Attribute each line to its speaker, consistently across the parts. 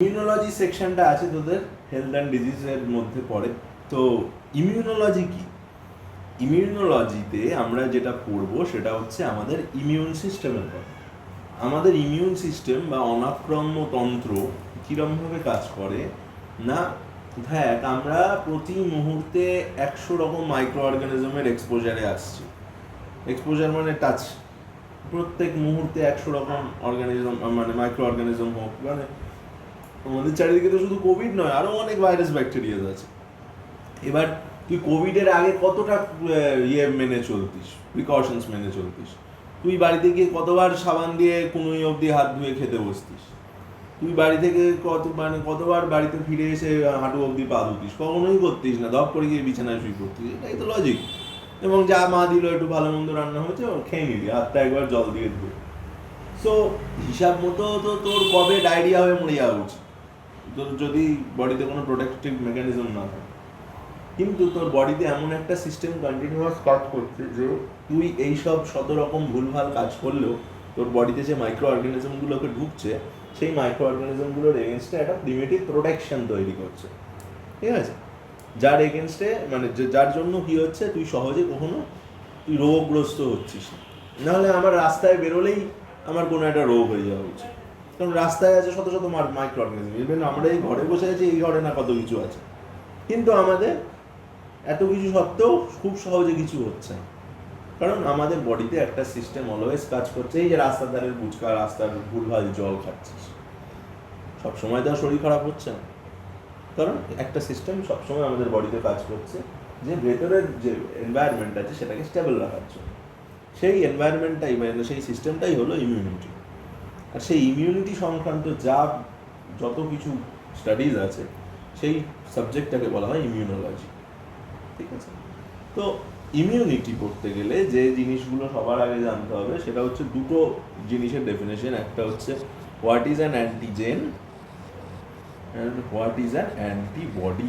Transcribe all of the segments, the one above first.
Speaker 1: Immunology সেকশনটা আছে তোদের হেলথ অ্যান্ড ডিজিজের মধ্যে পড়ে। তো ইমিউনোলজি কি? ইমিউনোলজিতে আমরা যেটা পড়বো সেটা হচ্ছে আমাদের ইমিউন সিস্টেমের কথা। আমাদের ইমিউন সিস্টেম বা অনাক্রম্য তন্ত্র কীরমভাবে কাজ করে না, দেখ আমরা প্রতি মুহূর্তে 100 রকম মাইক্রো অর্গানিজমের এক্সপোজারে আসছি। এক্সপোজার মানে টাচ, প্রত্যেক মুহূর্তে 100 রকম অর্গানিজম, মানে মাইক্রো অর্গানিজম হোক, মানে আমাদের চারিদিকে তো শুধু কোভিড নয়, আরও অনেক ভাইরাস ব্যাকটেরিয়া আছে। এবার তুই কোভিডের আগে কতটা মেনে চলতিস, প্রিকশনস মেনে চলতিস? তুই বাড়িতে গিয়ে কতবার সাবান দিয়ে কুনুই অবধি হাত ধুয়ে খেতে বসতিস? তুই বাড়ি থেকে কতবার বাড়িতে ফিরে এসে হাঁটু অবধি পা ধুতিস? কখনোই করতিস না, ধপ করে গিয়ে বিছানায় শুয়ে পড়তিস। এটাই তো লজিক। এবং যা মা দিল একটু ভালো মন্দ রান্না হয়েছে খেয়ে নিবি, হাতটা একবার জল দিয়ে ধুয়ে। সো হিসাব মতো তো তোর কবে ডায়রিয়া হয়ে মরে যাওয়া উচিত, তোর যদি বডিতে কোনো প্রোটেক্টিভ মেকানিজম না থাকে। কিন্তু তোর বডিতে এমন একটা সিস্টেম কন্টিনিউয়াস কাজ করছে যে তুই এইসব শত রকম ভুলভাল কাজ করলেও তোর বডিতে যে মাইক্রো অর্গানিজমগুলোকে ঢুকছে, সেই মাইক্রো অর্গানিজমগুলোর এগেনস্টে একটা প্রিমেটিভ প্রোটেকশন তৈরি করছে, ঠিক আছে? যার এগেনস্টে মানে যার জন্য কি হচ্ছে, তুই সহজে কখনো তুই রোগগ্রস্ত হচ্ছিস না। নাহলে আমার রাস্তায় বেরোলেই আমার কোনো একটা রোগ হয়ে যাওয়া উচিত, কারণ রাস্তায় আছে শত শত মাইক্রো অর্গানিজম। ইভেন আমরা এই ঘরে বসে আছি, এই ঘরে না কত কিছু আছে, কিন্তু আমাদের এত কিছু সত্ত্বেও খুব সহজে কিছু হচ্ছে না, কারণ আমাদের বডিতে একটা সিস্টেম অলওয়েজ কাজ করছে। এই যে রাস্তার ধারের ফুচকা, রাস্তার ভুলভাল জল খাচ্ছিস, সবসময় তো শরীর খারাপ হচ্ছে না, কারণ একটা সিস্টেম সবসময় আমাদের বডিতে কাজ করছে যে ভেতরের যে এনভায়রনমেন্ট আছে সেটাকে স্টেবল রাখার জন্য। সেই এনভায়রনমেন্টটাই মানে সেই সিস্টেমটাই হলো ইমিউনিটি। আর সেই ইমিউনিটি সংক্রান্ত যত কিছু স্টাডিজ আছে, সেই সাবজেক্টটাকে বলা হয় ইমিউনোলজি, ঠিক আছে? তো ইমিউনিটি পড়তে গেলে যে জিনিসগুলো সবার আগে জানতে হবে সেটা হচ্ছে দুটো জিনিসের ডেফিনেশন। একটা হচ্ছে what is an antigen and what is an antibody.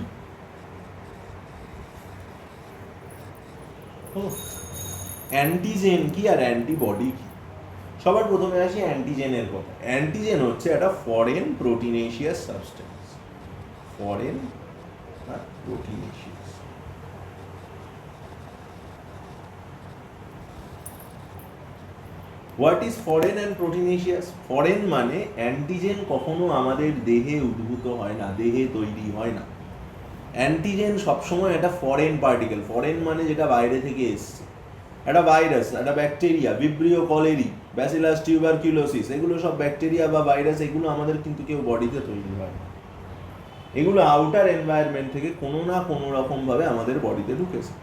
Speaker 1: Antigen কি আর অ্যান্টিবডি কি? সবার প্রথমে আসি অ্যান্টিজেনের কথা। অ্যান্টিজেন হচ্ছে একটা ফরেন প্রোটিনেশিয়াস সাবস্টেন্স, ফরেন আর proteinaceous. What is foreign and proteinaceous? Foreign মানে অ্যান্টিজেন কখনো আমাদের দেহে উদ্ভূত হয় না, দেহে তৈরি হয় না। অ্যান্টিজেন সবসময় একটা ফরেন পার্টিকেল। ফরেন মানে যেটা বাইরে থেকে এসছে, একটা ভাইরাস, একটা bacteria, Vibrio colliery, bacillus tuberculosis, এগুলো সব ব্যাকটেরিয়া বা ভাইরাস, এগুলো আমাদের কিন্তু কেউ বডিতে তৈরি হয় না। এগুলো আউটার এনভায়রনমেন্ট থেকে কোনো না কোনো রকমভাবে আমাদের বডিতে ঢুকেছে।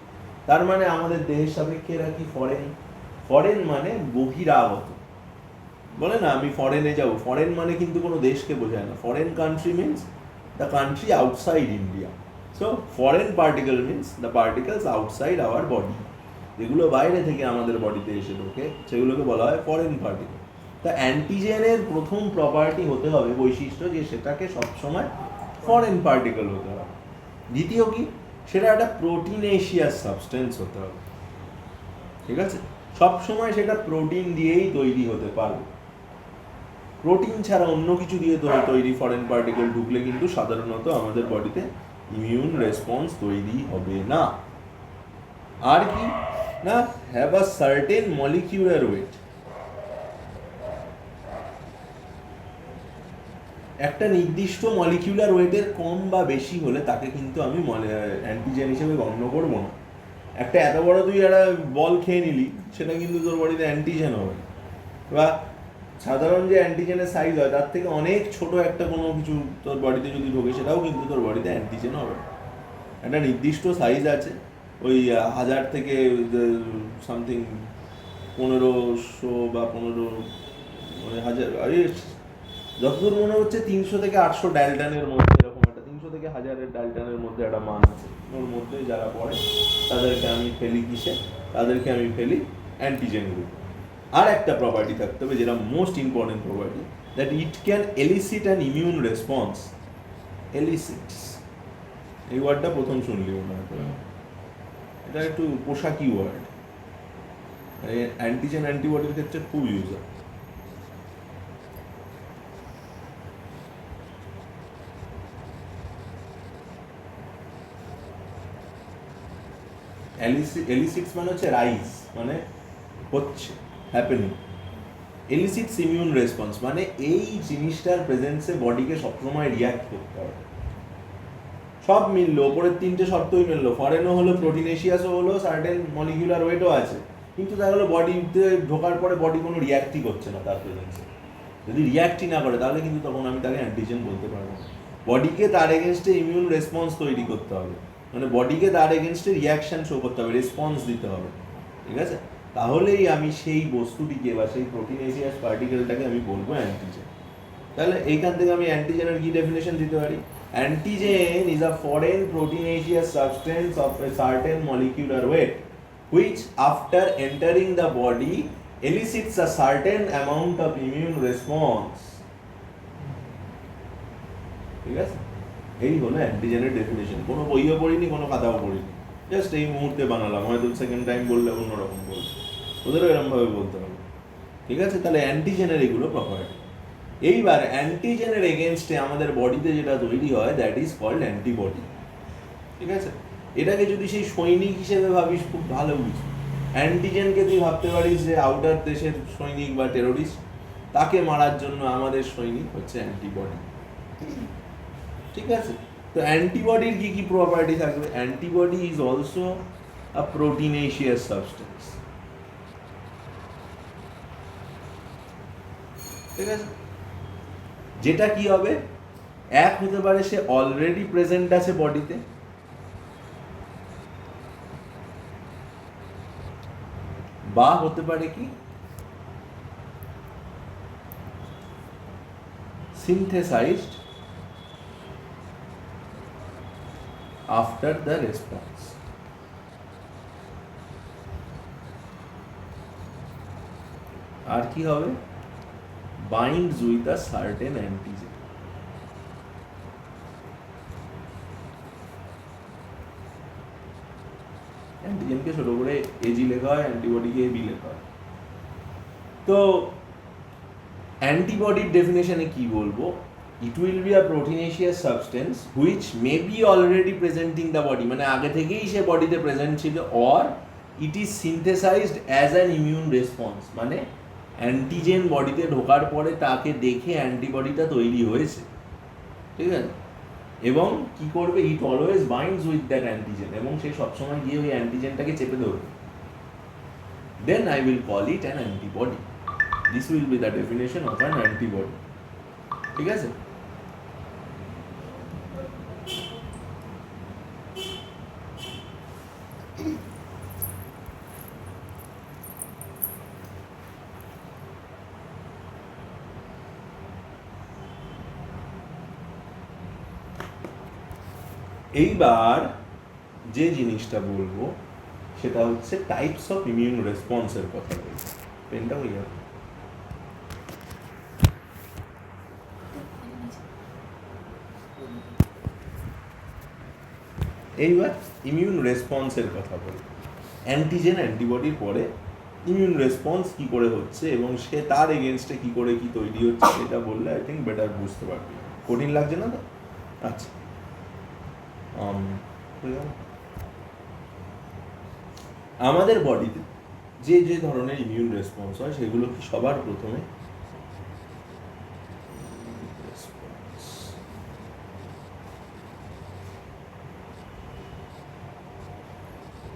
Speaker 1: তার মানে আমাদের দেহের সাপেক্ষে এরা কি ফরেন? ফরেন মানে বহিরাগত। বলে না আমি ফরেনে যাব, ফরেন মানে কিন্তু কোনো দেশকে বোঝায় না। Foreign country means the country outside India. So foreign particle means the particles outside our body, যেগুলো বাইরে থেকে আমাদের বডিতে এসে ঢোকে সেগুলোকে বলা হয় ফরেন পার্টিকেল। তা অ্যান্টিজেনের প্রথম প্রপার্টি হতে হবে, বৈশিষ্ট্য, যে সেটাকে সবসময় ফরেন পার্টিকেল হতে হবে। দ্বিতীয় কি, সেটা একটা প্রোটিনেশিয়াস সাবস্টেন্স হতে হবে, ঠিক আছে? সবসময় সেটা প্রোটিন দিয়েই তৈরি হতে পারবে। প্রোটিন ছাড়া অন্য কিছু দিয়ে তৈরি ফরেন পার্টিকেল ঢুকলে কিন্তু সাধারণত আমাদের বডিতে ইমিউন রেসপন্স তৈরি হবে না। আর কি না, have a certain molecular weight. একটা নির্দিষ্ট মলিকিউলার ওয়েটের কম বা বেশি হলে তাকে কিন্তু আমি অ্যান্টিজেন হিসেবে গণ্য করবো না। একটা এত বড় তুই একটা বল খেয়ে নিলি, সেটা কিন্তু তোর বডিতে অ্যান্টিজেন হবে। বা সাধারণ যে অ্যান্টিজেনের সাইজ হয় তার থেকে অনেক ছোট একটা কোনো কিছু তোর বডিতে যদি ঢোকে, সেটাও কিন্তু তোর বডিতে অ্যান্টিজেন হবে। একটা নির্দিষ্ট সাইজ আছে, ওই 1000 থেকে সামথিং 1500 বা 15 মানে 1000, যতদূর মনে হচ্ছে 300 থেকে 800 ডালটনের মধ্যে, এরকম একটা 300 থেকে 1000 ডালটনের মধ্যে একটা মান আছে। ওর মধ্যে যারা পড়ে তাদেরকে আমি ফেলি কিসে? তাদেরকে আমি ফেলি অ্যান্টিজেন গ্রুপ। আর একটা প্রপার্টি থাকতে হবে যেটা most important property, that it can elicit an immune response. Elicits, এই ওয়ার্ডটা প্রথম শুনলি মনে হয়, এটা একটু পোশাকি ওয়ার্ড, অ্যান্টিজেন অ্যান্টিবডির ক্ষেত্রে খুব ইউজ হয়। এলিসিটস মানে হচ্ছে রাইজ, মানে হচ্ছে, হ্যাপেনিং। এলিসিটস ইমিউন রেসপন্স মানে এই জিনিসটার প্রেজেন্সে বডিকে সবসময় রিয়াক্ট করতে হবে। সব মিললো, ওপরের তিনটে শর্তই মিললো, ফরেনও হলো, প্রোটিনেশিয়াসও হলো, সার্টেন মলিকিউলার ওয়েটও আছে, কিন্তু দেখা গেলো বডিতে ঢোকার পরে বডি কোনো রিয়াক্টই করছে না তার প্রেজেন্সে। যদি রিয়াক্টই না করে তাহলে কিন্তু তখন আমি তাকে অ্যান্টিজেন বলতে পারবো না। বডিকে তার এগেনস্টে ইমিউন রেসপন্স তৈরি করতে হবে, মানে বডিকে তার এগেনস্টে রিয়াকশন শো করতে হবে, রেসপন্স দিতে হবে, ঠিক আছে? তাহলেই আমি সেই বস্তুটিকে বা সেই প্রোটিনেশিয়াস পার্টিকেলটাকে আমি বলবো অ্যান্টিজেন। তাহলে এইখান থেকে আমি অ্যান্টিজেনের কি ডেফিনেশন দিতে পারি? Antigen is a foreign proteinaceous substance of a certain molecular weight which after entering the body elicits a certain amount of immune response. ঠিক আছে, এই হলো অ্যান্টিজেনের ডেফিনেশন। কোনো বইও পড়িনি, কোনো খাতাও পড়িনি, জাস্ট এই মুহূর্তে বানালাম, হয়তো সেকেন্ড টাইম বললে অন্যরকম বলবো, ওদেরও এরকমভাবে বলতে হবে, ঠিক আছে? তাহলে অ্যান্টিজেনের এগুলো প্রপার্টি। এইবার অ্যান্টিজেনের এগেনস্টে আমাদের বডিতে যেটা তৈরি হয় দ্যাট ইজ কল্ড অ্যান্টিবডি, ঠিক আছে? এটাকে যদি সেই সৈনিক হিসেবে ভাবিস খুব ভালো বুঝি। অ্যান্টিজেনকে তুই ভাবতে পারিস যে আউটার দেশের সৈনিক বা টেরোরিস্ট, তাকে মারার জন্য আমাদের সৈনিক হচ্ছে অ্যান্টিবডি, ঠিক আছে? তো অ্যান্টিবডির কি কি প্রপার্টি থাকবে? Antibody is also a proteinaceous substance, ঠিক আছে? যেটা কি হবে, এক হতে পারে সে অলরেডি প্রেজেন্ট আছে বডিতে, বা হতে পারে কি synthesized after the response. আর কি হবে? binds with a certain antigen. অ্যান্টিজেনকে ছোট করে এজি লেখা হয়, অ্যান্টিবডিকে এবি লেখা হয়। তো অ্যান্টিবডির ডেফিনেশনে কি বলবো? It will be a proteinaceous substance which may be already present in the body, মানে আগে থেকেই সে বডিতে প্রেজেন্ট ছিল, or it is synthesised as an immune response, মানে অ্যান্টিজেন বডিতে ঢোকার পরে তাকে দেখে অ্যান্টিবডিটা তৈরি হয়েছে, ঠিক আছে? এবং কি করবে? It always binds with that antigen, এবং সে সবসময় গিয়ে ওই অ্যান্টিজেনটাকে চেপে ধরবে। Then I will call it an antibody. This will be the definition of an antibody, ঠিক আছে? এইবার যে জিনিসটা বলবো সেটা হচ্ছে টাইপস অফ ইমিউন রেসপন্সের কথা বলবো। পেনটা হয়ে যাবে। এইবার ইমিউন রেসপন্সের কথা বলবো। অ্যান্টিজেন অ্যান্টিবডির পরে ইমিউন রেসপন্স কি করে হচ্ছে এবং সে তার এগেনস্টে কি করে কি তৈরি হচ্ছে, সেটা বললে আই থিঙ্ক বেটার বুঝতে পারবি। কঠিন লাগছে না তো? আচ্ছা, আমাদের বডিতে যে যে ধরনের ইমিউন রেসপন্স হয় সেগুলো কি সবার প্রথমে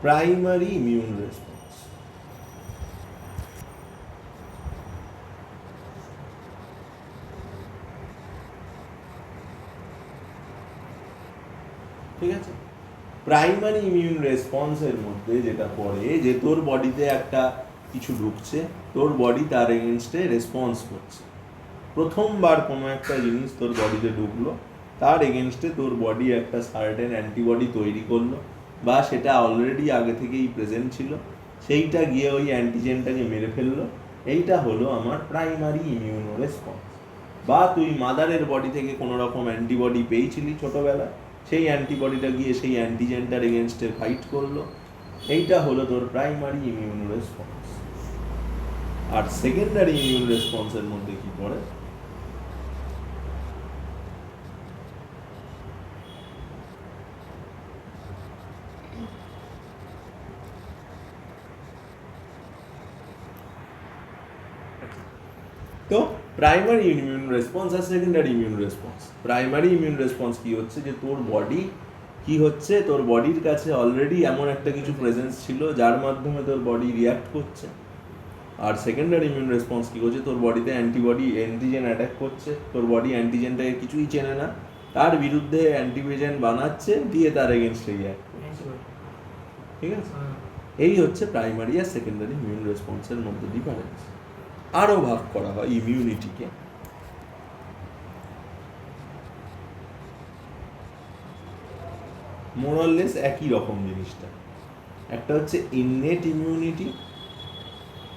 Speaker 1: প্রাইমারি ইমিউন রেসপন্স, ঠিক আছে? প্রাইমারি ইমিউন রেসপন্সের মধ্যে যেটা পড়ে যে তোর বডিতে একটা কিছু ঢুকছে, তোর বডি তার এগেনস্টে রেসপন্স করছে। প্রথমবার কোনো একটা জিনিস তোর বডিতে ঢুকলো, তার এগেনস্টে তোর বডি একটা সার্টেন অ্যান্টিবডি তৈরি করলো, বা সেটা অলরেডি আগে থেকেই প্রেজেন্ট ছিল, সেইটা গিয়ে ওই অ্যান্টিজেনটাকে মেরে ফেললো। এইটা হলো আমার প্রাইমারি ইমিউন রেসপন্স। বা তুই মাদারের বডি থেকে কোনো রকম অ্যান্টিবডি পেয়েছিলি ছোটোবেলায়, সেই অ্যান্টিবডিটা গিয়ে সেই অ্যান্টিজেনটার এগেনস্টে ফাইট করলো, এইটা হলো তোর প্রাইমারি ইমিউন রেসপন্স। আর সেকেন্ডারি ইমিউন রেসপন্সের মধ্যে কি পড়ে? তো প্রাইমারি ইমিউন রেসপন্স আর secondary immune response. Primary immune response কি হচ্ছে, যে তোর বডি কি হচ্ছে, তোর বডির কাছে অলরেডি এমন একটা কিছু প্রেজেন্স ছিল যার মাধ্যমে তোর বডি রিয়াক্ট করছে। আর সেকেন্ডারি ইমিউন রেসপন্স কি করছে, তোর বডিতে অ্যান্টিজেন অ্যাটাক করছে, তোর বডি অ্যান্টিজেনটাকে কিছুই চেনে না, তার বিরুদ্ধে অ্যান্টিজেন বানাচ্ছে, দিয়ে তার এগেনস্টে রিয়াক্ট করছে। ঠিক আছে, এই হচ্ছে প্রাইমারি আর সেকেন্ডারি ইমিউন রেসপন্সের মধ্যে ডিফারেন্স। আরও ভাগ করা হয় ইমিউনিটিকে মোরাললেস একই রকম জিনিসটা। একটা হচ্ছে ইননেট ইমিউনিটি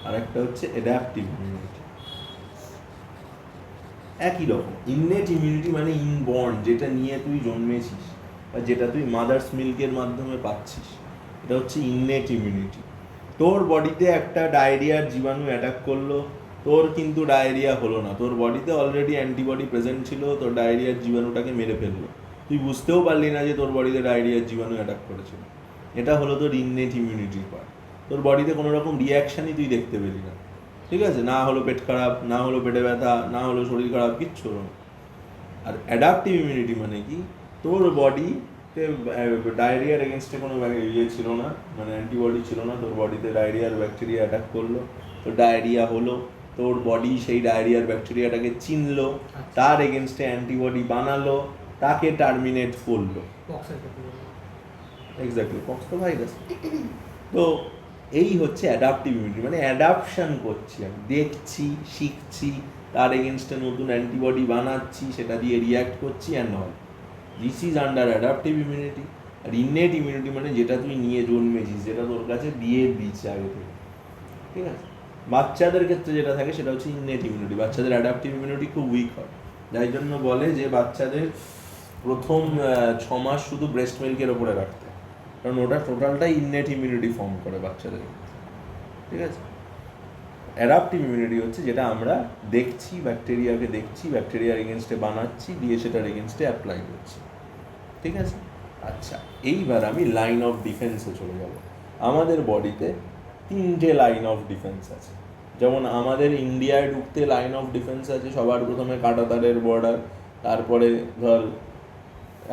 Speaker 1: আর একটা হচ্ছে অ্যাডাপটিভ ইমিউনিটি। একই রকম। ইননেট ইমিউনিটি মানে ইনবর্ন, যেটা নিয়ে তুই জন্মেছিস বা যেটা তুই মাদার্স মিল্কের মাধ্যমে পাচ্ছিস, এটা হচ্ছে ইননেট ইমিউনিটি। তোর বডিতে একটা ডায়রিয়ার জীবাণু অ্যাটাক করলো, তোর কিন্তু ডায়রিয়া হলো না, তোর বডিতে অলরেডি অ্যান্টিবডি প্রেজেন্ট ছিল, তোর ডায়রিয়ার জীবাণুটাকে মেরে ফেললো, তুই বুঝতেও পারলি না যে তোর বডিতে ডায়রিয়ার জীবাণু অ্যাটাক করেছিল। এটা হলো তোর ইননেট ইমিউনিটির পার্ট। তোর বডিতে কোনো রকম রিয়াকশানই তুই দেখতে পেলি না, ঠিক আছে, না হলো পেট খারাপ, না হলো পেটে ব্যথা, না হলো শরীর খারাপ, কিচ্ছু হলো না। আর অ্যাডাপটিভ ইমিউনিটি মানে কি, তোর বডিতে ডায়রিয়ার এগেনস্টে কোনো ইয়ে ছিল না, মানে অ্যান্টিবডি ছিল না, তোর বডিতে ডায়রিয়ার ব্যাকটেরিয়া অ্যাটাক করলো, তো ডায়রিয়া হলো, তোর বডি সেই ডায়রিয়ার ব্যাকটেরিয়াটাকে চিনলো, তার এগেনস্টে অ্যান্টিবডি বানালো, তাকে টার্মিনেট করলো। এক্স্যাক্টলি, পক্স তো ভাইরাস। তো এই হচ্ছে অ্যাডাপটিভ ইমিউনিটি, মানে অ্যাডাপশন করছি, আমি দেখছি, শিখছি, তার এগেনস্টে নতুন অ্যান্টিবডি বানাচ্ছি, সেটা দিয়ে রিয়াক্ট করছি and all. This is under adaptive immunity. আর ইননেট ইমিউনিটি মানে যেটা তুই নিয়ে জন্মেছিস, যেটা তোর কাছে দিয়ে দিচ্ছে আগে থেকে। ঠিক আছে, বাচ্চাদের ক্ষেত্রে যেটা থাকে সেটা হচ্ছে ইননেট ইমিউনিটি। বাচ্চাদের অ্যাডাপটিভ ইমিউনিটি খুব উইক হয়, যাই জন্য বলে যে বাচ্চাদের প্রথম 6 মাস শুধু ব্রেস্ট মিল্কের ওপরে রাখতে, কারণ ওটা টোটালটাই ইননেট ইমিউনিটি ফর্ম করে বাচ্চাদের। ঠিক আছে, অ্যাডাপটিভ ইমিউনিটি হচ্ছে যেটা আমরা দেখছি, ব্যাকটেরিয়াকে দেখছি, ব্যাকটেরিয়ার এগেনস্টে বানাচ্ছি, দিয়ে সেটার এগেনস্টে অ্যাপ্লাই করছি। ঠিক আছে, আচ্ছা, এইবার আমি লাইন অফ ডিফেন্সে চলে যাব। আমাদের বডিতে 3টে লাইন অফ ডিফেন্স আছে। যেমন আমাদের ইন্ডিয়ায় ঢুকতে লাইন অফ ডিফেন্স আছে, সবার প্রথমে কাঁটাতারের বর্ডার, তারপরে ধর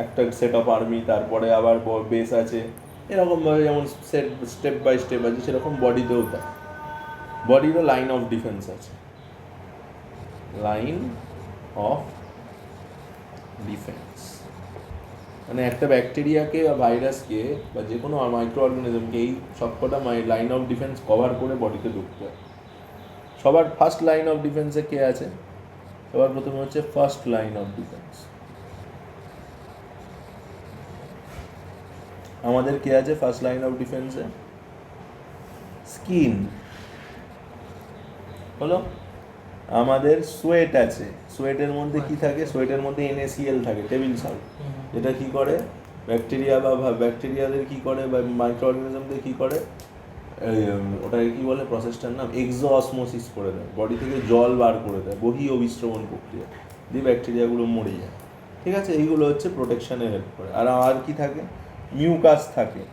Speaker 1: একটা সেট অফ আর্মি, তারপরে আবার বেস আছে, এরকমভাবে যেমন স্টেপ বাই স্টেপ আছে, সেরকম বডিতেও তাই, বডিরও লাইন অফ ডিফেন্স আছে। লাইন অফ ডিফেন্স মানে একটা ব্যাকটেরিয়াকে বা ভাইরাসকে বা যে কোনো মাইক্রো অর্গানিজমকে এই সবকটা লাইন অফ ডিফেন্স কভার করে বডিতে ঢুকতে হয়। সবার ফার্স্ট লাইন অফ ডিফেন্সে কে আছে? সবার প্রথমে হচ্ছে ফার্স্ট লাইন অফ ডিফেন্স। আমাদের কে আছে ফার্স্ট লাইন অফ ডিফেন্সে? স্কিন হলো। আমাদের সোয়েট আছে, সোয়েটের মধ্যে কি থাকে? সোয়েটের মধ্যে NaCl থাকে, টেবিল সল্ট, যেটা কি করে ব্যাকটেরিয়া বা ব্যাকটেরিয়াদের কি করে বা মাইক্রো অর্গানিজমদের কি করে, ওটাকে কি বলে, প্রসেসটার নাম এক্সো অসমোসিস করে দেয়, বডি থেকে জল বার করে দেয়, বহি অবিশ্রবণ প্রক্রিয়া দিয়ে ব্যাকটেরিয়াগুলো মরে যায়। ঠিক আছে, এইগুলো হচ্ছে প্রোটেকশানে হেল্প করে। আর কি থাকে? মিউকাস থাকে,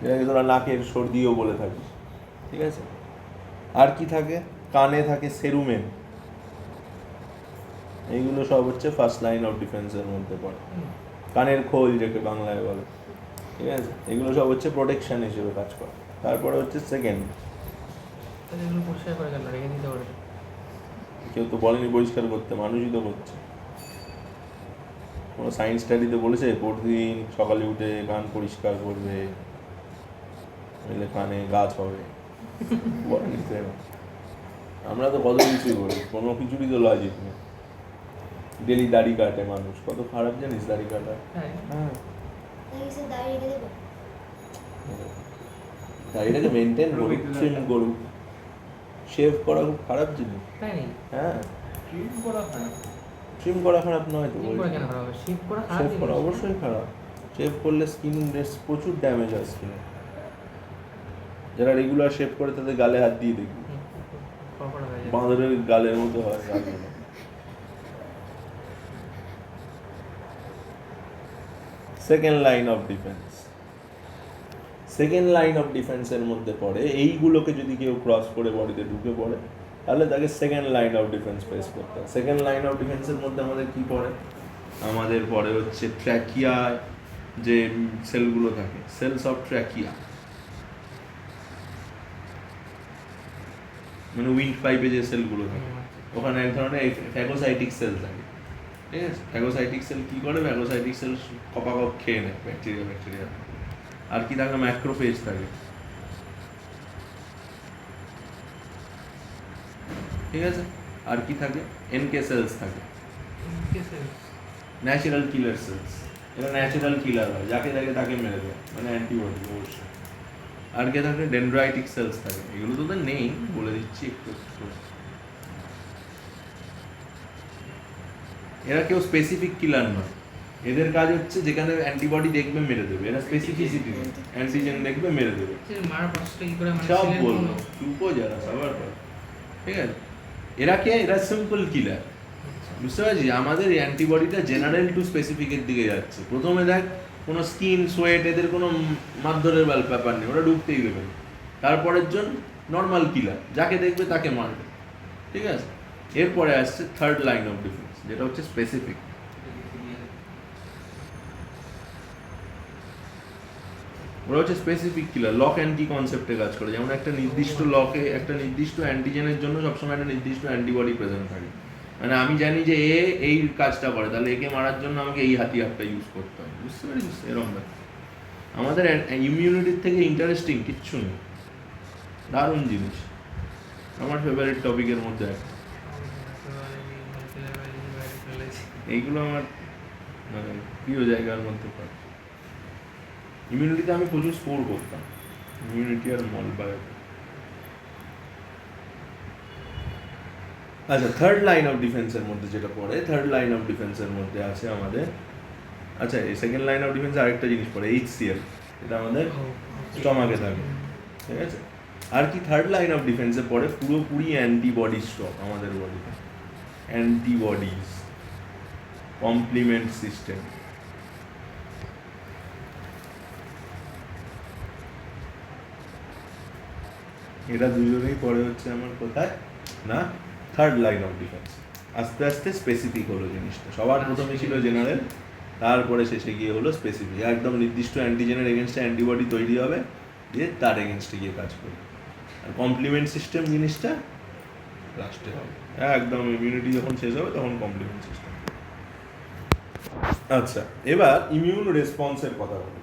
Speaker 1: যেটাকে তোরা নাকের সর্দিও বলে থাকিস। ঠিক আছে, আর কি থাকে? কানে থাকে সেরুমেন। এইগুলো সব হচ্ছে ফার্স্ট লাইন অফ ডিফেন্সের মধ্যে পড়ে। কানের খোল যেটাকে বাংলায় বলে, ঠিক আছে, এগুলো সব হচ্ছে প্রোটেকশন হিসেবে কাজ করে। তারপরে হচ্ছে সেকেন্ড, কেউ তো বলেনি পরিষ্কার করতে, মানুষই তো করছে। কোনো সায়েন্স স্টাডিতে বলেছে প্রতিদিন সকালে উঠে কান পরিষ্কার করবে, নইলে কানে গাছ হবে? বলেনি তো। আমরা তো কত কিছুই করি, কোনো কিছুরই তো লজিক নেই। ডেলি দাড়ি কাটে মানুষ, কত খারাপ জানিস দাড়ি কাটা? হ্যাঁ, দাড়িটাকে মেনটেন করুক, ট্রিম করুক। শেভ করা খুব খারাপ জিনিস। হ্যাঁ, ট্রিম করা খারাপ নয় তো, শেভ করা অবশ্যই খারাপ। শেভ করলে স্কিন প্রচুর ড্যামেজ হয় স্কিনে। যারা রেগুলার শেভ করে তাদের গালে হাত দিয়ে দেখবি, বাঁদরের গালের মতো হয় গালগুলো। Second line of defence, second line of ডিফেন্সের মধ্যে পড়ে এইগুলোকে যদি কেউ ক্রস করে বডিতে ঢুকে পড়ে, তাহলে তাকে second line of defence face করতে হয়। সেকেন্ড লাইন অফ ডিফেন্সের মধ্যে আমাদের কি পড়ে? আমাদের পরে হচ্ছে ট্র্যাকিয়া, যে সেলগুলো থাকে, সেলস অফ ট্র্যাকিয়া, মানে উইন্ড পাইপে যে সেলগুলো থাকে, ওখানে এক ধরনের ফ্যাগোসাইটিক সেল থাকে, ঠিক আছে? ফ্যাগোসাইটিক সেল কি করে? ফ্যাগোসাইটিক সেল কপাকপ খেয়ে নেয় ব্যাকটেরিয়া। আর কি থাকে? ম্যাক্রোফেজ থাকে, ঠিক আছে? আর কি থাকে? এনকে সেলস থাকে, ন্যাচারাল কিলার সেলস। এরা ন্যাচারাল কিলার হয়, যাকে থাকে তাকে মেরে দেয়, মানে অ্যান্টিবডি অবশ্যই। আর কে থাকে? ডেনড্রাইটিক সেলস থাকে। এগুলো তো নেই, বলে দিচ্ছি একটু একটু। এরা কেউ স্পেসিফিক কিলার নয়, এদের কাজ হচ্ছে যেখানে অ্যান্টিবডি দেখবে মেরে দেবে। এরা স্পেসিফিসিটি নেই, অ্যান্টিজেন দেখবে মেরে দেবে। সব বলবো, চুপো যারা সবার পর, ঠিক আছে? এরা কে? এরা সিম্পল কিলার, বুঝতে পারছি? আমাদের অ্যান্টিবডিটা জেনারেল টু স্পেসিফিকের দিকে যাচ্ছে। প্রথমে দেখ কোনো স্কিন, সোয়েট, এদের কোনো মারধরের ব্যাপার নেই, ওরা ঢুকতেই দেবে না। তারপরের জন নর্মাল কিলার, যাকে দেখবে তাকে মারবে, ঠিক আছে? এরপরে আসছে থার্ড লাইন অফ ডিফেন্স, যেটা হচ্ছে স্পেসিফিক। ওরা হচ্ছে স্পেসিফিক কিলার, লক অ্যান্ড কি কনসেপ্টে কাজ করে। যেমন একটা নির্দিষ্ট লকে, একটা নির্দিষ্ট অ্যান্টিজেনের জন্য সবসময় একটা নির্দিষ্ট অ্যান্টিবডি প্রেজেন্ট থাকে। মানে আমি জানি যে এ এই কাজটা করে, তাহলে একে মারার জন্য আমাকে এই হাতিয়ারটা ইউজ করতে হবে, বুঝতে পারিস? এরকম ব্যাপার। আমাদের ইমিউনিটির থেকে ইন্টারেস্টিং কিচ্ছু নেই, দারুণ জিনিস, আমার ফেভারিট টপিকের মধ্যে একটা। এইগুলো আমার মানে প্রিয় জায়গার মধ্যে পড়ে। ইমিউনিটিতে আমি প্রচুর স্কোর করতাম, ইমিউনিটি আর মল বায়ো। আচ্ছা, থার্ড লাইন অফ ডিফেন্সের মধ্যে যেটা পড়ে, থার্ড লাইন অফ ডিফেন্সের মধ্যে আছে আমাদের, আচ্ছা এই সেকেন্ড লাইন অফ ডিফেন্সে আরেকটা জিনিস পড়ে, HCl, এটা আমাদের স্টমাকে থাকে, ঠিক আছে? আর কি থার্ড লাইন অফ ডিফেন্সে পড়ে? পুরোপুরি অ্যান্টিবডি স্টক আমাদের বডিতে, অ্যান্টিবডিজ, কমপ্লিমেন্ট সিস্টেম। এটা দুজনেই পড়ে হচ্ছে আমার কোথায় না থার্ড লাইন অফ ডিফেন্স। আস্তে আস্তে স্পেসিফিক হলো জিনিসটা। সবার প্রথমে ছিল জেনারেল, তারপরে শেষে গিয়ে হলো স্পেসিফিক। একদম নির্দিষ্ট অ্যান্টিজেনের এগেনস্টে অ্যান্টিবডি তৈরি হবে, দিয়ে তার এগেনস্টে গিয়ে কাজ করবে। আর কমপ্লিমেন্ট সিস্টেম জিনিসটা লাস্টে হবে, একদম ইমিউনিটি যখন শেষ হবে তখন কমপ্লিমেন্ট সিস্টেম। আচ্ছা, এবার ইমিউন রেসপন্সের কথা বলি।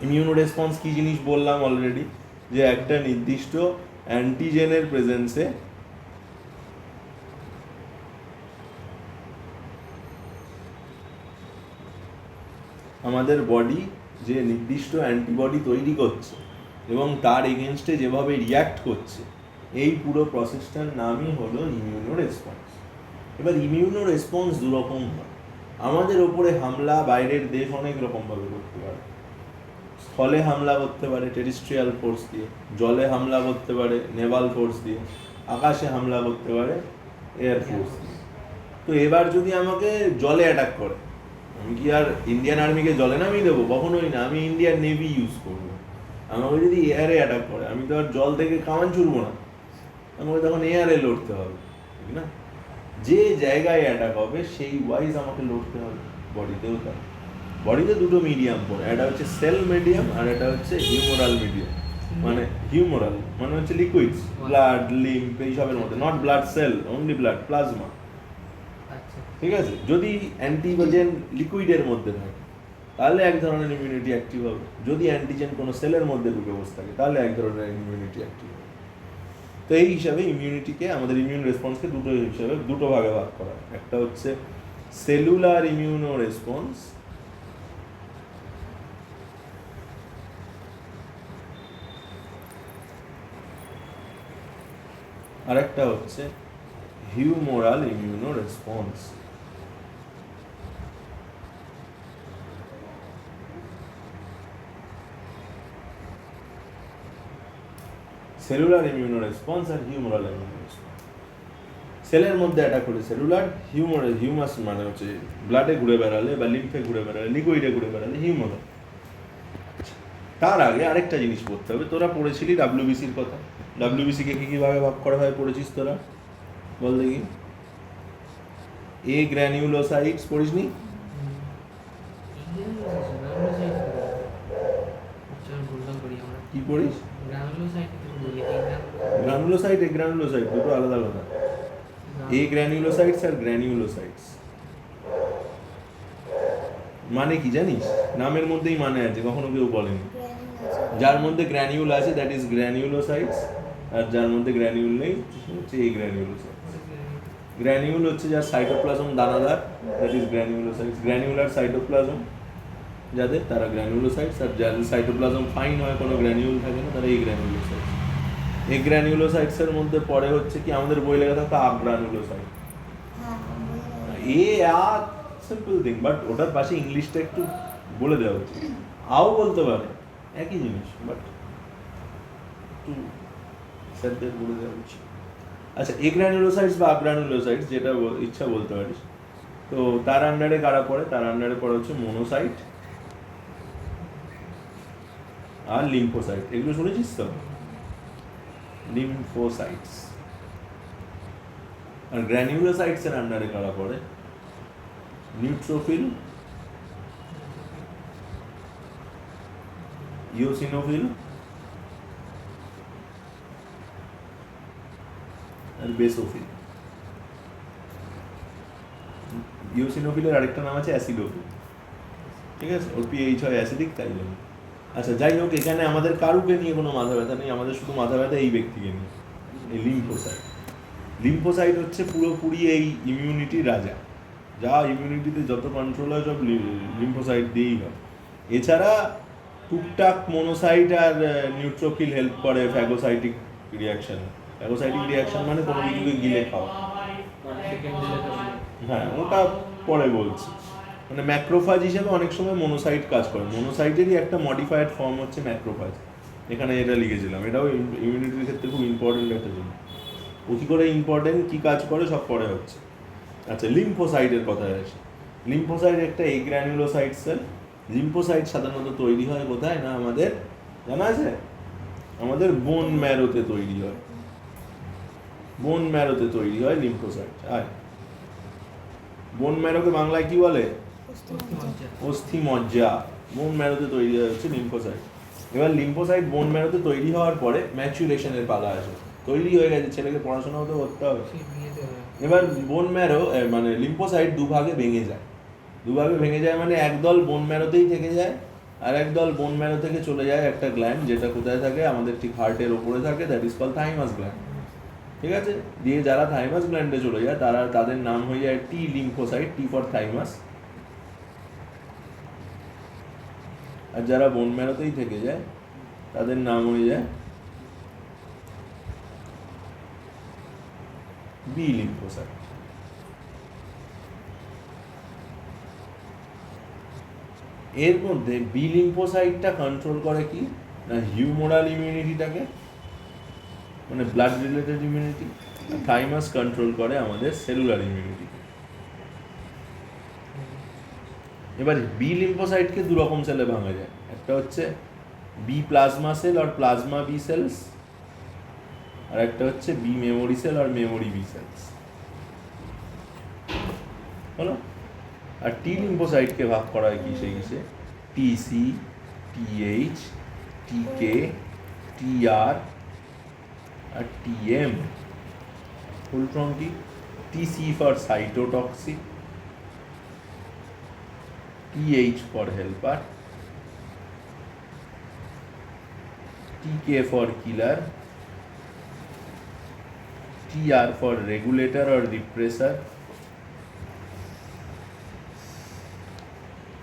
Speaker 1: ইমিউন রেসপন্স কি জিনিস বললাম অলরেডি, যে একটা নির্দিষ্ট অ্যান্টিজেনের প্রেজেন্সে আমাদের বডি যে নির্দিষ্ট অ্যান্টিবডি তৈরি করছে এবং তার এগেনস্টে যেভাবে রিয়্যাক্ট করছে, এই পুরো প্রসেসটার নামই হলো ইমিউনো রেসপন্স। এবার ইমিউনো রেসপন্স দুরকম হয়। আমাদের ওপরে হামলা বাইরের দেশ অনেক রকমভাবে করতে পারে। স্থলে হামলা করতে পারে টেরিস্ট্রিয়াল ফোর্স দিয়ে, জলে হামলা করতে পারে নেভাল ফোর্স দিয়ে, আকাশে হামলা করতে পারে এয়ার ফোর্স দিয়ে। তো এবার যদি আমাকে জলে অ্যাটাক করে, আমি কি আর ইন্ডিয়ান আর্মিকে জলে নামিয়ে দেবো? কখনোই না, আমি ইন্ডিয়ান নেভি ইউজ করবো। আমাকে যদি এয়ারে অ্যাটাক করে, আমি তো আর জল থেকে কামান ছুড়বো না, আমাকে তখন এয়ারে লড়তে হবে, ঠিক না? যে জায়গায় অ্যাটাক হবে সেই ওয়াইজ আমাকে লড়তে হবে। বডিতেও তাই, বডিতে দুটো মিডিয়াম পড়ে, একটা হচ্ছে সেল মিডিয়াম আর একটা হচ্ছে হিউমোরাল মিডিয়াম। মানে হিউমোরাল মানে হচ্ছে লিকুইডস, ব্লাড, লিম্ফ, এইসবের মধ্যে, not blood cell, only blood, plasma, ঠিক আছে? যদি অ্যান্টিজেন লিকুইডের মধ্যে থাকে তাহলে এক ধরনের ইমিউনিটি অ্যাক্টিভ হবে, যদি অ্যান্টিজেন কোনো সেলের মধ্যে ঢুকে বসে থাকে তাহলে এক ধরনের ইমিউনিটি অ্যাক্টিভ হবে। তো এই হিসাবে ইমিউনিটিকে, আমাদের ইমিউন রেসপন্সকে দুটো ভাগে ভাগ করা হয়। একটা হচ্ছে সেলুলার ইমিউনো রেসপন্স, আর একটা হচ্ছে humoral immuno response. Cellular immuno response আর হিউমোরাল ইমিউনো রেসপন্স। সেলের মধ্যে অ্যাটাক হলে সেলুলার, হিউমাস মানে হচ্ছে ব্লাডে ঘুরে বেড়ালে বা লিম্ফে ঘুরে বেড়ালে, লিকুইডে ঘুরে বেড়ালে হিউমোরাল। তার আগে আরেকটা জিনিস পড়তে হবে, তোরা পড়েছিলি WBCর কথা, ডব্লিউবিসি কে কি ভাবে ভাগ করা হয় পড়েছিস তোরা? বল দেখি। এ গ্র্যানিউলোসাইটস পড়িসনি? কি পড়িস? গ্রানুলোসাইট এ গ্রানুলোসাইট দুটো আলাদা আলাদা। এ গ্র্যানিউলোসাইটস আর গ্র্যানিউলোসাইটস মানে কি জানিস? নামের মধ্যেই মানে আছে, কখনো কেউ বলেনি। যার মধ্যে গ্র্যানিউল আছে দ্যাট ইজ গ্র্যানিউলোসাইটস, আর যার মধ্যে গ্র্যানিউল নেই হচ্ছে এই গ্র্যানিউলোসাইটস। গ্র্যানিউল হচ্ছে যার সাইটোপ্লাজম দানাদার, দ্যাট ইজ গ্র্যানিউলোসাইটস। গ্র্যানিউলার সাইটোপ্লাজম যাদের, তারা গ্র্যানিউলোসাইটস, আর যাদের সাইটোপ্লাজম ফাইন হয়, কোনো গ্র্যানিউল থাকে না, তারা এই গ্র্যানিউলোসাইটস। এই গ্র্যানিউলোসাইটসের মধ্যে পড়ে হচ্ছে কি, আমাদের বই লেখা থাকে আগ্রানুলোসাইট। সিম্পল থিং, বাট ওটার পাশে ইংলিশটা একটু বলে দেওয়া উচিত। আও বলতে পারে, একই জিনিস, বাট একটু স্যারদের বলে দেওয়া উচিত। আচ্ছা, এগ্রানুলোসাইটস বা আগ্রানুলোসাইটস যেটা ইচ্ছা বলতে পারিস। তো তার আন্ডারে কারা পড়ে? তার আন্ডারে পড়ে হচ্ছে মোনোসাইট আর লিম্ফোসাইট। এগুলো শুনেছিস তো? লিম্ফোসাইটস। আর গ্র্যানিউলোসাইটস এর আন্ডারে কারা পড়ে? নিউট্রোফিল, ইওসিনোফিল আর বেসোফিল। ইওসিনোফিলের আরেকটা নাম আছে অ্যাসিডোফিল, ঠিক আছে? ওর পিএইচ হয় অ্যাসিডিক, তাই জন্য। আচ্ছা, যাই হোক, এখানে আমাদের কারুকে নিয়ে কোনো মাথা ব্যথা নেই, আমাদের শুধু মাথা ব্যথা এই ব্যক্তিকে নিয়ে, এই লিম্ফোসাইট। লিম্ফোসাইট হচ্ছে পুরোপুরি এই ইমিউনিটির রাজা। যা ইমিউনিটিতে যত কন্ট্রোল হয় সব লিম্ফোসাইট দিয়েই হয়। এছাড়া টুকটাক মোনোসাইট আর নিউট্রোফিল হেল্প করে ফ্যাগোসাইটিক রিয়াকশানে। ফ্যাগোসাইটিক রিয়াকশন মানে কোনো কিছুকে গিলে খাওয়া। হ্যাঁ, ওটা পরে বলছি। মানে ম্যাক্রোফাজ হিসেবে অনেক সময় মোনোসাইট কাজ করে। মোনোসাইটেরই একটা মডিফাইড ফর্ম হচ্ছে ম্যাক্রোফাজ। এখানে এটা লিখেছিলাম, এটাও ইমিউনিটির ক্ষেত্রে খুব ইম্পর্টেন্ট একটা জিনিস। ও কী করে ইম্পর্টেন্ট, কী কাজ করে, সব পরে হচ্ছে। আচ্ছা, লিম্ফোসাইটের কথায় আসি। লিম্ফোসাইট একটা এগ্রানুলোসাইট সেল। লিম্ফোসাইট সাধারণত তৈরি হয় কোথায় না, আমাদের জানা আছে, আমাদের বোন ম্যারোতে তৈরি হয়। বোন ম্যারোতে তৈরি হয় লিম্ফোসাইট। আর বোন ম্যারোকে বাংলায় কি বলে? অস্থি মজ্জা। বোন ম্যারোতে তৈরি হচ্ছে লিম্ফোসাইট। এবার লিম্ফোসাইট বোন ম্যারোতে তৈরি হওয়ার পরে ম্যাচুরেশনের পালা আসে। তৈরি হয়ে গেছে, ছেলেকে পড়াশোনাও তো করতে হবে। এবার বোন ম্যারো মানে লিম্ফোসাইট দুভাগে ভেঙে যায়। দুভাগে ভেঙে যায় মানে একদল বোন ম্যারোতেই থেকে যায়, আর একদল বোন ম্যারো থেকে চলে যায় একটা গ্ল্যান্ড, যেটা কোথায় থাকে, আমাদের ঠিক হার্টের ওপরে থাকে, that is call thymus gland. ঠিক আছে? দিয়ে যারা থাইমাস গ্ল্যান্ডে চলে যায় তাদের নাম হয়ে যায় T lymphocyte, T for thymus. আর যারা বোন ম্যারোতেই থেকে যায় তাদের নাম হয়ে যায় বি লিম্ফোসাইট। এর মধ্যে বি লিম্ফোসাইটটা কন্ট্রোল করে কি না, হিউমোরাল ইমিউনিটিটাকে, মানে blood related immunity. Thymus control করে আমাদের সেলুলার ইমিউনিটি। এবার বি লিম্ফোসাইটকে দু রকম সেলে ভাঙা যায়। একটা হচ্ছে বি প্লাজমা সেল আর প্লাজমা বি সেলস, আর একটা হচ্ছে বি মেমোরি সেল আর মেমোরি বি সেলস। হলো? আর টি লিম্ফোসাইটকে ভাগ করা হয় কি সেই হিসেবে, টিসি, টিএইচ, টিকে, টিআর আর টিএম। ফুল ফর্ম কি? TC for cytotoxic, TH for helper, TK for killer, TR for regulator or repressor,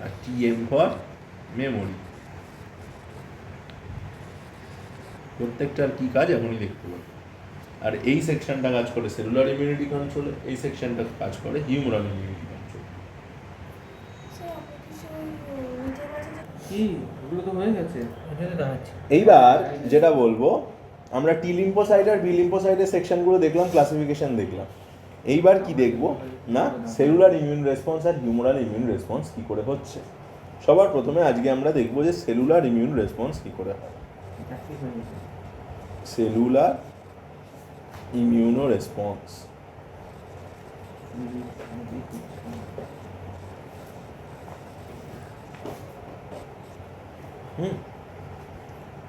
Speaker 1: আর টিএম ফর মেমোরি। প্রত্যেকটার কি কাজ এখনই দেখতে পাবো। আর এই সেকশনটা কাজ করে সেলুলার ইমিউনিটি কন্ট্রোলে, এই সেকশনটা কাজ করে হিউমারাল ইমিউনিটি কন্ট্রোল। এইবার যেটা বলবো, আমরা টি লিম্ফোসাইট আর বি লিম্ফোসাইটের সেকশনগুলো দেখলাম, ক্লাসিফিকেশন দেখলাম। এইবার কি দেখবো না, সেলুলার ইমিউন রেসপন্স আর হিউমারাল ইমিউন রেসপন্স কি করে হচ্ছে। সবার প্রথমে আজকে আমরা দেখবো যে সেলুলার ইমিউন রেসপন্স কি করে হয়। Cellular immuno response.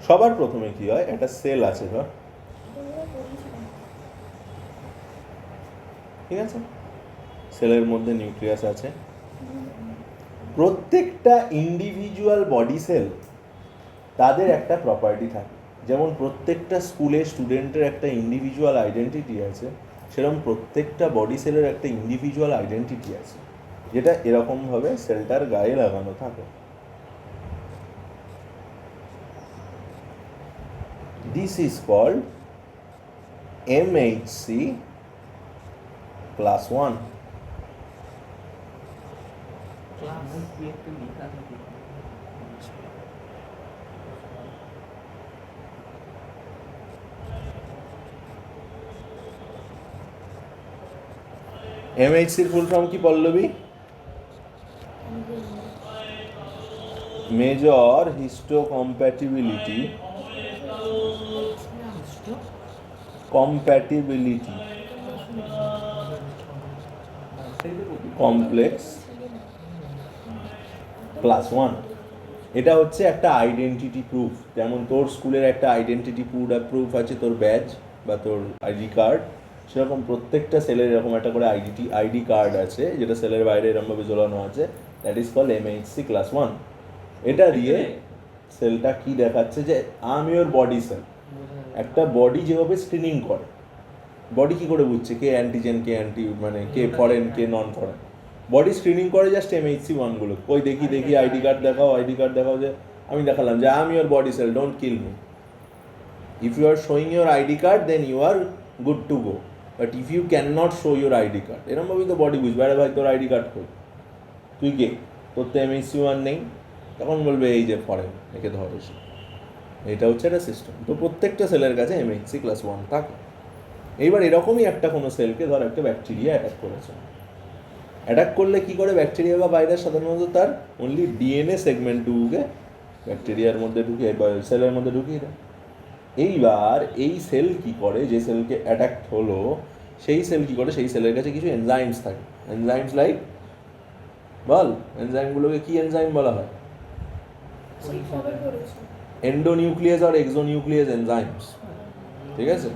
Speaker 1: সবার প্রথমে কি হয়, একটা সেল আছে ধর, ঠিক আছে, সেলের মধ্যে নিউক্লিয়াস আছে। প্রত্যেকটা ইন্ডিভিজুয়াল বডি সেল তাদের একটা প্রপার্টি থাকে। যেমন প্রত্যেকটা স্কুলে স্টুডেন্টের একটা ইন্ডিভিজুয়াল আইডেন্টিটি আছে, সেরকম প্রত্যেকটা বডি সেলের একটা ইন্ডিভিজুয়াল আইডেন্টিটি আছে, যেটা এরকমভাবে সেলটার গায়ে লাগানো থাকে। This is called MHC class 1. MHCর ফুল ফর্ম কি Pallavi? Major histocompatibility compatibility complex class 1। এটা হচ্ছে একটা আইডেন্টিটি প্রুফ। যেমন তোর স্কুলের একটা আইডেন্টিটি প্রুফ আছে, তোর ব্যাজ বা তোর আইডি কার্ড, সেরকম প্রত্যেকটা সেলের এরকম একটা করে আইডি কার্ড আছে, যেটা সেলের বাইরে এরকমভাবে ঝোলানো আছে। That is called MHC class 1। এটা দিয়ে সেলটা কি দেখাচ্ছে যে আই ইউর বডি সেল। একটা বডি যেভাবে স্ক্রিনিং করে, বডি কি করে বুঝছে কে অ্যান্টিজেন কে মানে কে ফরেন কে নন ফরেন, বডি স্ক্রিনিং করে জাস্ট MHC1 গুলো। ওই দেখি আইডি কার্ড দেখাও, যে আমি দেখালাম যে I am your body cell, don't kill me. If you are showing your ID card then you are good to go, but if you can not show your ID card, এরকমভাবেই তো body বুঝবে, আরে ভাই তোর ID card কই, তুই কে, তোর তো MHC1 নেই, তখন বলবে এই যে ফরেন, একে ধরে। এটা হচ্ছে একটা সিস্টেম। তো প্রত্যেকটা সেলের কাছে MHC ক্লাস 1 থাকে। এইবার এরকমই একটা কোনো সেলকে ধর একটা ব্যাকটেরিয়া অ্যাটাক করেছে। অ্যাটাক করলে কি করে, ব্যাকটেরিয়া বা ভাইরাস সাধারণত তার অনলি ডিএনএ সেগমেন্টটুকুকে ব্যাকটেরিয়ার মধ্যে ঢুকিয়ে সেলের মধ্যে ঢুকিয়ে দেয়। এইবার এই সেল কি করে, যে সেলকে অ্যাটাক হলো সেই সেল কি করে, সেই সেলের কাছে কিছু এনজাইমস থাকে। এনজাইমস লাইক, বল এনজাইমগুলোকে কি এনজাইম বলা হয়? এন্ডোনিউক্লিয়াস আর এক্সোনিউক্লিয়াস এনজাইমস, ঠিক আছে।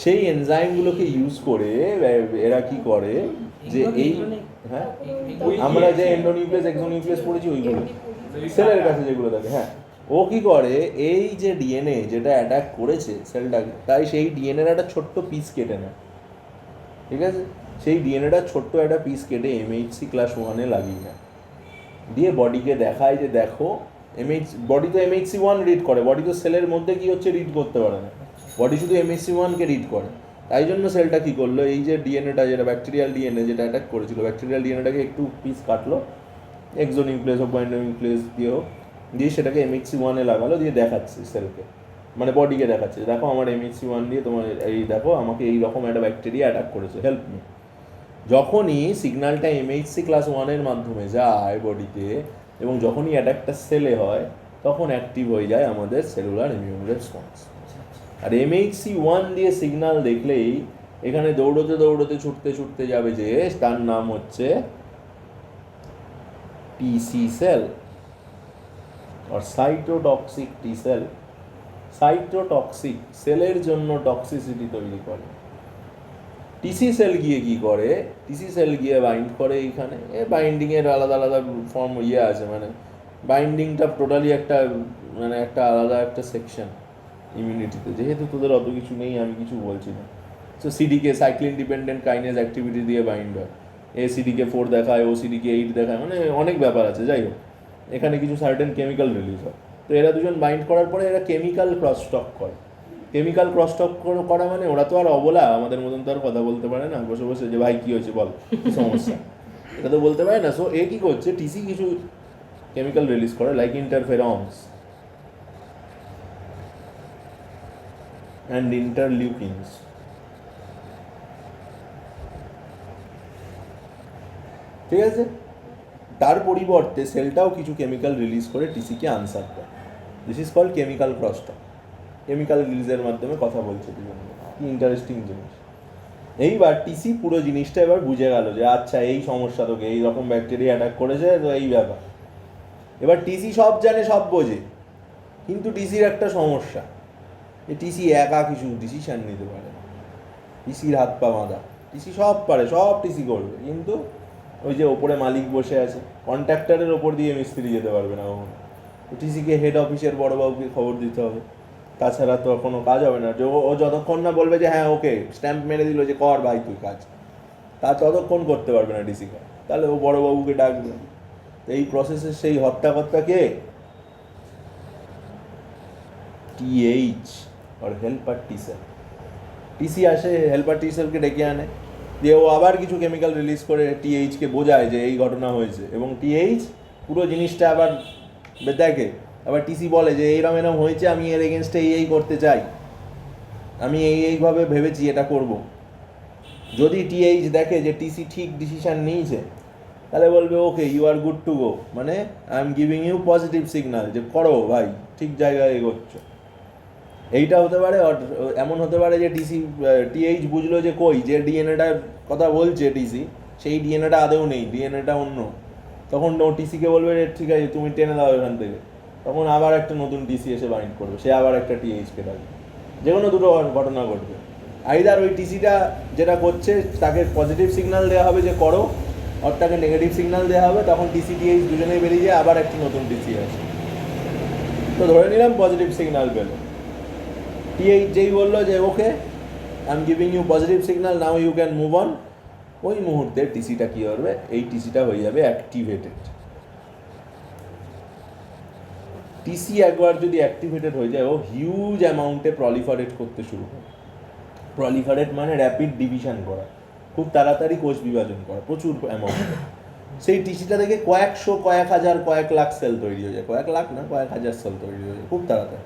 Speaker 1: সেই এনজাইমগুলোকে ইউজ করে এরা কি করে যে এই, হ্যাঁ আমরা যে এন্ডোনিউক্লিয়াস এক্সোনিউক্লিয়াস পড়েছি ওইগুলো সেলের কাছে যেগুলো থাকে, হ্যাঁ ও কি করে, এই যে ডিএনএ যেটা অ্যাটাক করেছে সেলটাকে, তাই সেই ডিএনএর একটা ছোট্ট পিস কেটে নেয়, ঠিক আছে। সেই ডিএনএটা ছোট্ট একটা পিস কেটে MHC ক্লাস 1 লাগিয়ে নেয়, দিয়ে বডিকে দেখায় যে দেখো বডি তো MHC1 রিড করে, বডি তো সেলের মধ্যে কি হচ্ছে রিড করতে পারে না, বডি শুধু MHC1কে রিড করে। তাই জন্য সেলটা কী করলো, এই যে ডিএনএটা যেটা ব্যাকটেরিয়াল ডিএনএ যেটা অ্যাটাক করেছিল, ব্যাকটেরিয়াল ডিএনএটাকে একটু পিস কাটলো, এক্সোনিউক্লিয়াস হোক বা এন্ডোনিউক্লিয়াস দিয়ে হোক, দিয়ে সেটাকে MHC1 লাগালো, দিয়ে দেখাচ্ছে সেলকে, মানে বডিকে দেখাচ্ছে দেখো আমার MHC1 দিয়ে তোমার এই দেখো আমাকে এই রকম একটা ব্যাকটেরিয়া অ্যাটাক করেছে, হেল্প মি। যখনই সিগন্যালটা MHC ক্লাস 1 মাধ্যমে যায় বডিতে, এবং যখনই অ্যাটাকটা সেলে হয়, তখন অ্যাক্টিভ হয়ে যায় আমাদের সেলুলার ইমিউন রেসপন্স। আর MHC1 দিয়ে সিগন্যাল দেখলেই এখানে দৌড়তে ছুটতে যাবে, যে তার নাম হচ্ছে TC সেল আর সাইটোটক্সিক টি সেল। সাইটোটক্সিক সেলের জন্য টক্সিসিটি তৈরি করে। টিসি সেল গিয়ে কি করে, টিসি সেল গিয়ে বাইন্ড করে এইখানে, বাইন্ডিংয়ের আলাদা ফর্ম আছে, মানে বাইন্ডিংটা টোটালি একটা মানে একটা আলাদা একটা সেকশন ইমিউনিটিতে। যেহেতু তোদের অত কিছু নেই আমি কিছু বলছি না। So সিডিকে cyclin dependent kinase activity দিয়ে বাইন্ড হয়, CDK4 দেখায়, CDK8 দেখায়, মানে অনেক ব্যাপার আছে। যাই হোক, এখানে কিছু সার্টেন কেমিক্যাল রিলিজ হয়। তো এরা দুজন বাইন্ড করার পরে এরা কেমিক্যাল ক্রস টক করে। কেমিক্যাল ক্রস টক করা মানে ওরা তো আর অবলা, আমাদের মতন তো আর কথা বলতে পারে না বসে যে ভাই কী হয়েছে বল, কী সমস্যা, এটা তো বলতে পারে না। সো এ কী করছে, টিসি কিছু কেমিক্যাল রিলিজ করে লাইক ইন্টারফেরন্স অ্যান্ড ইন্টারলিউকিনস। ঠিক আছে, তার পরিবর্তে সেলটাও কিছু কেমিক্যাল রিলিজ করে টিসিকে আনসার করে। This is called chemical crosstalk. Chemical রিলিজের মাধ্যমে কথা বলছে দুজন। কি ইন্টারেস্টিং জিনিস। এইবার টিসি পুরো জিনিসটা এবার বুঝে গেল যে আচ্ছা এই সমস্যা, তোকে এই রকম ব্যাকটেরিয়া অ্যাটাক করেছে, তো এই ব্যাপার। এবার টিসি সব জানে, সব বোঝে, কিন্তু টিসির একটা সমস্যা, যে টিসি একা কিছু ডিসিশন নিতে পারে না। টিসির হাত পা বাঁধা, টিসি সব পারে, সব টিসি করবে, কিন্তু ওই যে ওপরে মালিক বসে আছে, কন্ট্রাক্টরের ওপর দিয়ে মিস্ত্রি যেতে পারবে না কখনো। টিসিকে হেড অফিসের বড়োবাবুকে খবর দিতে হবে, তাছাড়া তো কোনো কাজ হবে না। যে ও যতক্ষণ না বলবে যে হ্যাঁ ওকে স্ট্যাম্প মেরে দিল যে কর ভাই তুই কাজ, তা ততক্ষণ করতে পারবে না ডিসি কাজ। তাহলে ও বড়োবাবুকে ডাকবে। তো এই প্রসেসের সেই হত্যাকর্তা কে? টিএইচ আর হেল্পার টি সেল। টিসি আসে, হেল্পার টি সেলকে ডেকে আনে, দিয়ে ও আবার কিছু কেমিক্যাল রিলিজ করে টিএইচকে বোঝায় যে এই ঘটনা হয়েছে, এবং টিএইচ পুরো জিনিসটা আবার দেখে। আবার টিসি বলে যে এইরকম এরকম হয়েছে, আমি এর এগেনস্টে এই করতে চাই, আমি এইভাবে ভেবেছি এটা করব। যদি টিএইচ দেখে যে টিসি ঠিক ডিসিশন নিয়েছে, তাহলে বলবে okay you are good to go, মানে I am giving you positive signal যে করো ভাই, ঠিক জায়গায় এগোচ্ছ। এইটা হতে পারে। এমন হতে পারে যে টিএইচ বুঝলো যে কই যে ডিএনএটার কথা বলছে টিসি, সেই ডিএনএটা আদেও নেই, ডিএনএটা অন্য। তখন ও টিসিকে বলবে ঠিক আছে তুমি টেনে দাও এখান থেকে। তখন আবার একটা নতুন টিসি এসে বাইন্ড করবে, সে আবার একটা টিএইচকে ডাকবে। যে কোনো দুটো ঘটনা ঘটবে। আইদার ওই টিসিটা যেটা করছে তাকে পজিটিভ সিগন্যাল দেওয়া হবে যে করো, আর তাকে নেগেটিভ সিগন্যাল দেওয়া হবে, তখন টিসি টিএইচ দুজনেই বেরিয়ে যায়, আবার একটা নতুন টিসি আসে। তো ধরে নিলাম পজিটিভ সিগন্যাল পেল। টিএইচ যেই বললো যে okay I am giving you positive signal, now you can move on, ওই মুহূর্তে টিসিটা কী হবে, এই টিসিটা হয়ে যাবে অ্যাক্টিভেটেড। টিসি একবার যদি অ্যাক্টিভেটেড হয়ে যায়, ও হিউজ অ্যামাউন্টে প্রলিফারেট করতে শুরু করে। প্রলিফারেট মানে র্যাপিড ডিভিশন করা, খুব তাড়াতাড়ি কোষ বিভাজন করা, প্রচুর অ্যামাউন্ট। সেই টিসিটা থেকে কয়েকশো, কয়েক হাজার, কয়েক লাখ সেল তৈরি হয়ে যায়, কয়েক লাখ না কয়েক হাজার সেল তৈরি হয়ে যায় খুব তাড়াতাড়ি।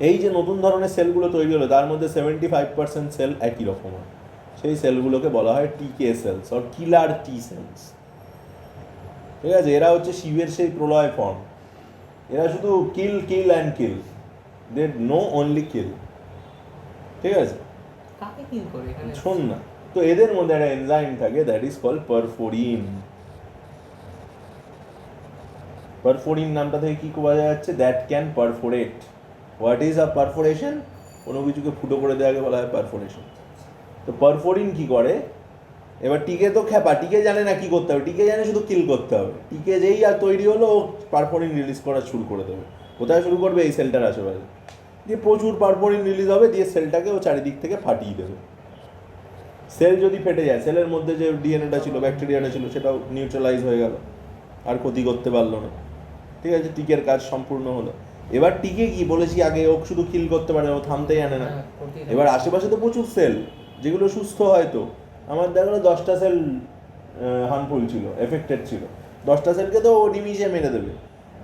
Speaker 1: এই যে নতুন ধরনের সেলগুলো তৈরি হলো, তার মধ্যে 75% সেল একই রকম হয়। সেই সেলগুলোকে বলা হয় TK cells or killer T cells. ঠিক আছে, এরা হচ্ছে শিবের সেই প্রলয় ফর্ম। এরা শুধু kill kill and kill, they know only kill. ঠিক আছে, শোন না, তো এদের মধ্যে একটা এনজাইম থাকে, that is called perforin. Perforin নামটা থেকে কি বোঝা যাচ্ছে? That can perforate. What is a perforation? কোনো কিছুকে ফুটো করে দেওয়াকে বলা হয় পারফোরেশন। তো পারফোরিন কি করে? এবার টিকে তো খ্যাপা, টিকে জানে না কি করতে হবে, টিকে জানে শুধু কিল করতে হবে। টিকে যেই আর তৈরি হলো, ও পারফোরিন রিলিজ করা শুরু করে দেবে। কোথায় শুরু করবে? এই সেলটার আশেপাশে। দিয়ে প্রচুর পারফোরিন রিলিজ হবে, দিয়ে সেলটাকে ও চারিদিক থেকে ফাটিয়ে দেবে। সেল যদি ফেটে যায়, সেলের মধ্যে যে ডিএনএটা ছিল, ব্যাকটেরিয়াটা ছিল, সেটাও নিউট্রালাইজ হয়ে গেল, আর ক্ষতি করতে পারলো না। ঠিক আছে, টিকের কাজ সম্পূর্ণ হলো। এবার টিকে কি বলেছি আগে, ও শুধু কিল করতে পারে, ও থামতেই আনে না। এবার আশেপাশে তো প্রচুর সেল যেগুলো সুস্থ, হয়তো আমার দেখা গেলো 10টা সেল হার্মফুল ছিল, এফেক্টেড ছিল, 10টা সেলকে তো ও নিমিশে মেরে দেবে।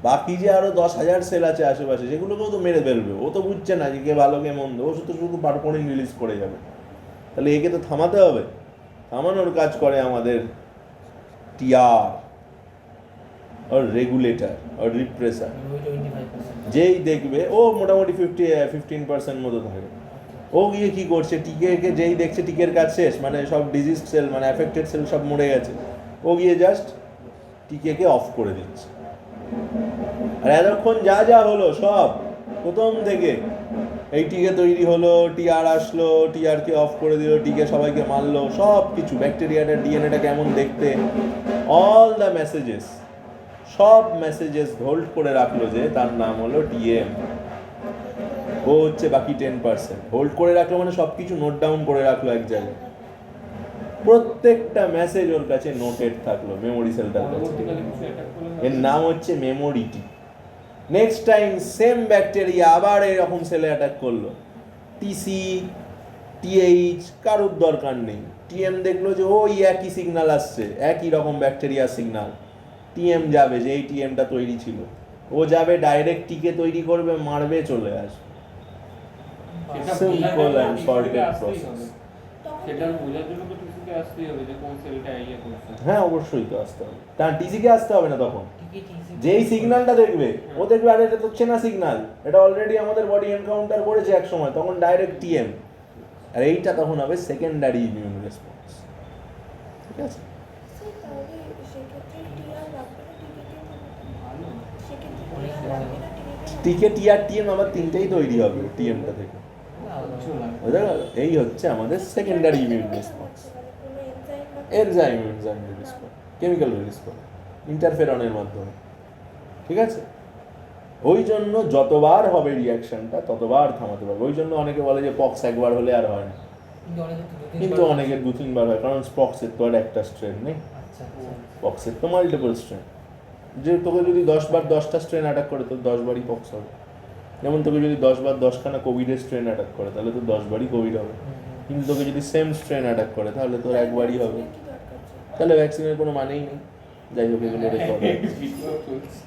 Speaker 1: বাকি যে আরো 10,000 সেল আছে আশেপাশে, সেগুলোকেও তো মেরে ফেলবে। ও তো বুঝছে না যে কে ভালো কে মন্দ, ও শুধু পারফোরিন রিলিজ করে যাবে। তাহলে একে তো থামাতে হবে। থামানোর কাজ করে আমাদের টিআর আর রেগুলেটর আর রিপ্রেসার। যেই দেখবে ও মোটামুটি 15% মতো থাকে, ও গিয়ে কি করছে, টিকে যেই দেখছে টিকের কাজ শেষ, মানে সব ডিজিজ সেল, মানে অ্যাফেক্টেড সেল সব মরে গেছে, ও গিয়ে জাস্ট টিকে অফ করে দিচ্ছে। আর এতক্ষণ যা যা হলো সব প্রথম থেকে, এই টিকে তৈরি হলো, টিআর আসলো, টিআরকে অফ করে দিল, টিকে সবাইকে মারলো, সব কিছু, ব্যাকটেরিয়াটা ডিএনএটা কেমন দেখতে, অল দ্য মেসেজেস, সব মেসেজেস হোল্ড করে রাখলো, যে তার নাম হলো টিএম। ও হচ্ছে বাকি 10%। হোল্ড করে রাখলো মানে সব কিছু নোট ডাউন করে রাখলো এক জায়গায়, প্রত্যেকটা মেসেজ ওর কাছে নোটেড থাকলো মেমোরি সেলটার কাছে। এর নাম হচ্ছে মেমোরিটি। নেক্সট টাইম সেম ব্যাকটেরিয়া আবার এরকম সেলে অ্যাটাক করলো, টিসি টিএইচ কারুর দরকার নেই। টিএম দেখলো যে ওই একই সিগন্যাল আসছে, একই রকম ব্যাকটেরিয়ার সিগন্যাল, টিএম যাবে, যে এই টিএমটা তৈরি ছিল, ও যাবে ডাইরেক্ট টিকে তৈরি করবে, মারবে, চলে আসবে। Simple and shorted process.
Speaker 2: টিসিকে আসতেই হবে যে কোন সেলটা ইয়ে করছে।
Speaker 1: হ্যাঁ অবশ্যই তো আসতে হবে, তা টিসিকে আসতে হবে না তখন,
Speaker 3: TC
Speaker 1: যেই সিগন্যালটা দেখবে ও দেখবে আর এটা তো চেনা সিগন্যাল, এটা অলরেডি আমাদের বডি এনকাউন্টার করেছে এক সময়, তখন ডাইরেক্ট টিএম, আর এইটা তখন হবে সেকেন্ডারি ইমিউন রেসপন্স। ঠিক আছে,
Speaker 4: স্যার তাহলে সেক্ষেত্রে টিআর লাগবে না টিকেটের মতো?
Speaker 2: ভালো।
Speaker 4: সেক্ষেত্রে
Speaker 3: অনেক
Speaker 4: টিআর লাগবে না টিকেটের
Speaker 1: টিকে টিআর টিএম আবার তিনটেই তৈরি হবে টিএমটা থেকে,
Speaker 2: কিছু লাগবে।
Speaker 1: বুঝতে গেল? এই হচ্ছে আমাদের সেকেন্ডারি ইমিউন রেসপন্স।
Speaker 4: কোনো এনজাইম বা
Speaker 1: এনজাইম রিলিজ করে, কেমিক্যাল রিলিজ করে ইন্টারফেরনের মাধ্যমে। ঠিক আছে, ওই জন্য যতবার হবে রিয়াকশনটা ততবার থামাতে পারবে। ওই জন্য অনেকে বলে যে পক্স একবার হলে আর হয় না, কিন্তু অনেকের 2-3 বার হয়, কারণ পক্সের তো আর একটা স্ট্রেন নেই,
Speaker 3: আচ্ছা আচ্ছা
Speaker 1: পক্সের তো মাল্টিপল স্ট্রেন। যে তোকে যদি 10 বার 10টা স্ট্রেন অ্যাটাক করে তো 10 বারই পক্স হবে। যেমন তোকে যদি 10 বার 10খানা কোভিডের স্ট্রেন অ্যাটাক করে তাহলে তো 10 বারই কোভিড হবে, কিন্তু তোকে যদি সেম স্ট্রেন অ্যাটাক করে তাহলে তোর একবারই হবে,
Speaker 4: কি দরকার ছিল?
Speaker 1: তাহলে ভ্যাকসিনের কোনো মানেই নেই। যাই হোক, এগুলো রেকর্ড
Speaker 2: ভিডিও চলছে।